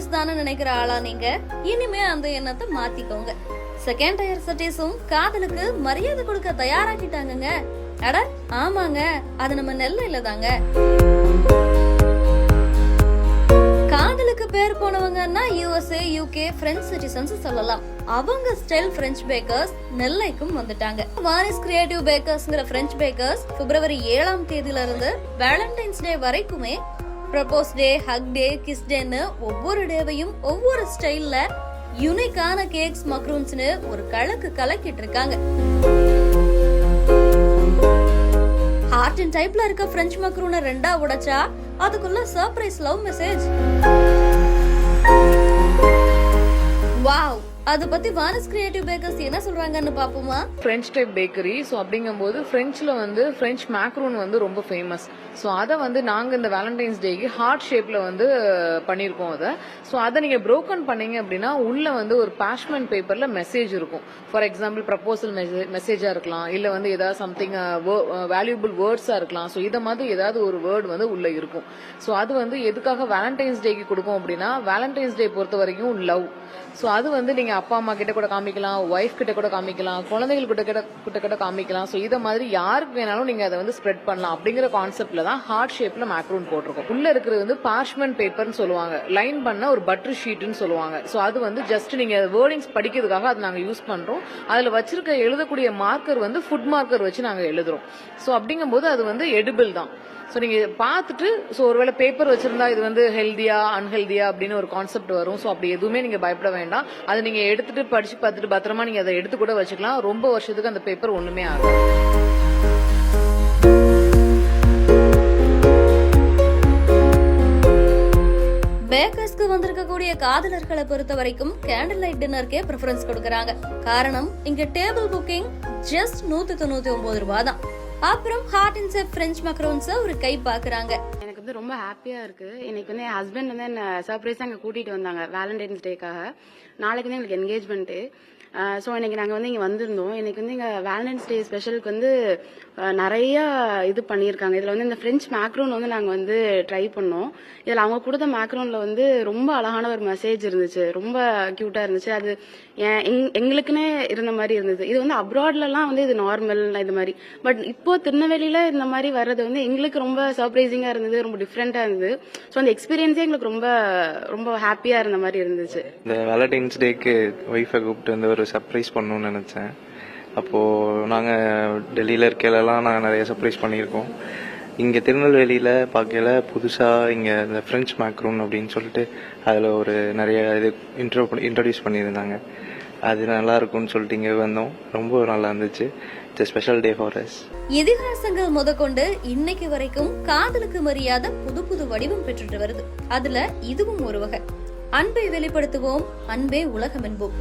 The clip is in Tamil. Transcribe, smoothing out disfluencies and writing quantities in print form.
சிட்டிஸ் தானே நினைக்கிற ஆளா நீங்க? இனிமே அந்த எண்ணத்தை மாத்திக்கோங்க. செகண்ட் டயர் சிட்டிஸும் காதலுக்கு மரியாதை கொடுக்க தயாராக்கிட்டாங்க. அட ஆமாங்க, அது நம்ம நெல்லையில தாங்க. காதலுக்கு பேர் போனவங்கன்னா USA, UK, பிரெஞ்ச் சிட்டிசன்ஸ் சொல்லலாம். அவங்க ஸ்டைல் பிரெஞ்ச் பேக்கர்ஸ் நெல்லைக்கும் வந்துட்டாங்க. வாரிஸ் கிரியேட்டிவ் பேக்கர்ஸ்ங்கிற பிரெஞ்ச் பேக்கர்ஸ் February 7ஆம் தேதியில இருந்து வேலண்டைன்ஸ் டே வரைக்குமே propose day, hug day, kiss டேன்னு ஒவ்வொரு டேவையும் ஒவ்வொரு ஸ்டைல்ல யூனிக்கான கேக்ஸ், மக்ரூன்ஸ்னு ஒரு கலக்கிட்டு இருக்காங்க. ஹார்ட் அண்ட் டைப்ல இருக்க பிரெஞ்ச் மக்ரூனை ரெண்டா உடைச்சா அதுக்குள்ள சர்ப்ரைஸ் லவ் மெசேஜ். வாவ், அத பத்தி வாரிஸ் கிரியேட்டிவ் பேக்கர்ஸ் என்ன சொல்றாங்கன்னு பாப்போமா? French type bakery. ஸோ அப்படிங்கும்போது பிரெஞ்ச்ல வந்து பிரெஞ்ச் மேக்ரூன் வந்து ரொம்ப ஃபேமஸ். ஸோ அதை வந்து நாங்கள் இந்த வேலண்டைன்ஸ் டேக்கு ஹார்ட் ஷேப்ல வந்து பண்ணியிருக்கோம் அதை. ஸோ அதை நீங்கள் ப்ரோக்கன் பண்ணீங்க அப்படின்னா உள்ள வந்து ஒரு பாஷ்மெண்ட் பேப்பர்ல மெசேஜ் இருக்கும். ஃபார் எக்ஸாம்பிள் ப்ரப்போசல் மெசேஜா இருக்கலாம், இல்லை வந்து ஏதாவது சம்திங் வேல்யூபிள் வேர்ட்ஸா இருக்கலாம். ஸோ இதை மாதிரி ஏதாவது ஒரு வேர்டு வந்து உள்ள இருக்கும். ஸோ அது வந்து எதுக்காக வேலண்டைன்ஸ் டேக்கு கொடுக்கும் அப்படின்னா, வேலண்டைன்ஸ் டே பொறுத்த வரைக்கும் லவ். ஸோ அது வந்து நீங்க அப்பா அம்மா கிட்ட கூட காமிக்கலாம், ஒய்ஃப் கிட்ட கூட காமிக்கலாம், குழந்தைகள் கிட்ட காமிக்கலாம். ஸோ இதை மாதிரி யாருக்கு வேணாலும் நீங்க அதை வந்து ஸ்ப்ரெட் பண்ணலாம் அப்படிங்கிற கான்செப்ட்ல தான் ஹார்ட் ஷேப்ல மேக்ரூன் போட்டிருக்கோம். உள்ள இருக்கிறது வந்து பார்ச்மெண்ட் பேப்பர்னு சொல்லுவாங்க, லைன் பண்ண ஒரு பட்டர் ஷீட்னு சொல்லுவாங்க. ஸோ அது வந்து ஜஸ்ட் நீங்க வேர்டிங்ஸ் படிக்கிறதுக்காக அதை நாங்க யூஸ் பண்றோம். அதுல வச்சிருக்க எழுதக்கூடிய மார்க்கர் வந்து ஃபுட் மார்க்கர் வச்சு நாங்க எழுதுறோம். ஸோ அப்படிங்கும்போது அது வந்து எடிபிள் தான். ஸோ நீங்க பார்த்துட்டு, ஸோ ஒருவேளை பேப்பர் வச்சிருந்தா இது வந்து ஹெல்தியா அன்ஹெல்தியா அப்படின்னு ஒரு கான்செப்ட் வரும். ஸோ அப்படி எதுவுமே நீங்க பயப்பட வேண்டாம். அதை நீங்க எடுத்துட்டு படிச்சு பார்த்துட்டு பத்திரமா நீங்க அதை எடுத்து கூட வச்சுக்கலாம். ரொம்ப வருஷத்துக்கு அந்த பேப்பர் ஒண்ணுமே ஆகும். பேக்கர்ஸ்க்கு வந்திருக்கக்கூடிய காதலர்களை பொறுத்த வரைக்கும் கேண்டில் லைட் டின்னருக்கே ப்ரிஃபரன்ஸ் கொடுக்கறாங்க. காரணம், இங்க டேபிள் புக்கிங் ஜஸ்ட் 199 ரூபாய் தான். அப்புறம் heart and shape French macarons ஒரு கை பாக்குறாங்க. எனக்கு வந்து ரொம்ப ஹாப்பியா இருக்கு. இன்னைக்கு வந்து என் ஹஸ்பண்ட் வந்து என்ன சர்ப்ரைஸா அங்க கூட்டிட்டு வந்தாங்க வேலண்டைன்ஸ் டேக்காக. நாளைக்கு வந்து எங்களுக்கு என்கேஜ்மெண்ட். ஸோ இன்னைக்கு நாங்கள் வந்து இங்கே வந்திருந்தோம். இன்னைக்கு வந்து இங்கே வேலண்டைன்ஸ் டே ஸ்பெஷலுக்கு வந்து நிறைய இது பண்ணியிருக்காங்க. இதில் வந்து இந்த ஃப்ரெஞ்ச் மேக்ரூன் வந்து நாங்கள் வந்து ட்ரை பண்ணோம். இதில் அவங்க கொடுத்த மேக்ரூனில் வந்து ரொம்ப அழகான ஒரு மெசேஜ் இருந்துச்சு, ரொம்ப க்யூட்டாக இருந்துச்சு. அது எங்களுக்குன்னே இருந்த மாதிரி இருந்தது. இது வந்து அப்ராட்லலாம் வந்து இது நார்மல் இது மாதிரி, பட் இப்போ திருநெல்வேலியில் இந்த மாதிரி வர்றது வந்து எங்களுக்கு ரொம்ப சர்ப்ரைசிங்காக இருந்தது, ரொம்ப டிஃப்ரெண்ட்டாக இருந்தது. ஸோ அந்த எக்ஸ்பீரியன்ஸே எங்களுக்கு ரொம்ப ரொம்ப ஹாப்பியாக இருந்த மாதிரி இருந்துச்சு. இந்த வேலண்டைன்ஸ் டேக்கு ஒய்ஃபை கூப்பிட்டு வந்து ஒரு சர்ப்ரைஸ் பண்ணணும்னு நினச்சேன். அப்போது நாங்கள் டெல்லியில் இருக்கையிலலாம் நாங்கள் நிறைய சர்ப்ரைஸ் பண்ணியிருக்கோம். இங்கே திருநெல்வேலியில் பார்க்கல புதுசாக இங்கே இந்த ஃப்ரெஞ்ச் மேக்ரூன் அப்படின்னு சொல்லிட்டு அதில் ஒரு நிறைய இது இன்ட்ரடியூஸ் பண்ணியிருந்தாங்க. அது நல்லா இருக்கும்னு சொல்லிட்டு இங்கே வந்தோம். ரொம்ப நல்லா இருந்துச்சு. It's special day for us. இதிகாசங்கள் முதற்கொண்டு இன்னைக்கு வரைக்கும் காதலுக்கு மரியாதை புது வடிவம் பெற்றுட்டு வருது. அதுல இதுவும் ஒரு வகை. அன்பை வெளிப்படுத்துவோம், அன்பே உலகம் என்போம்.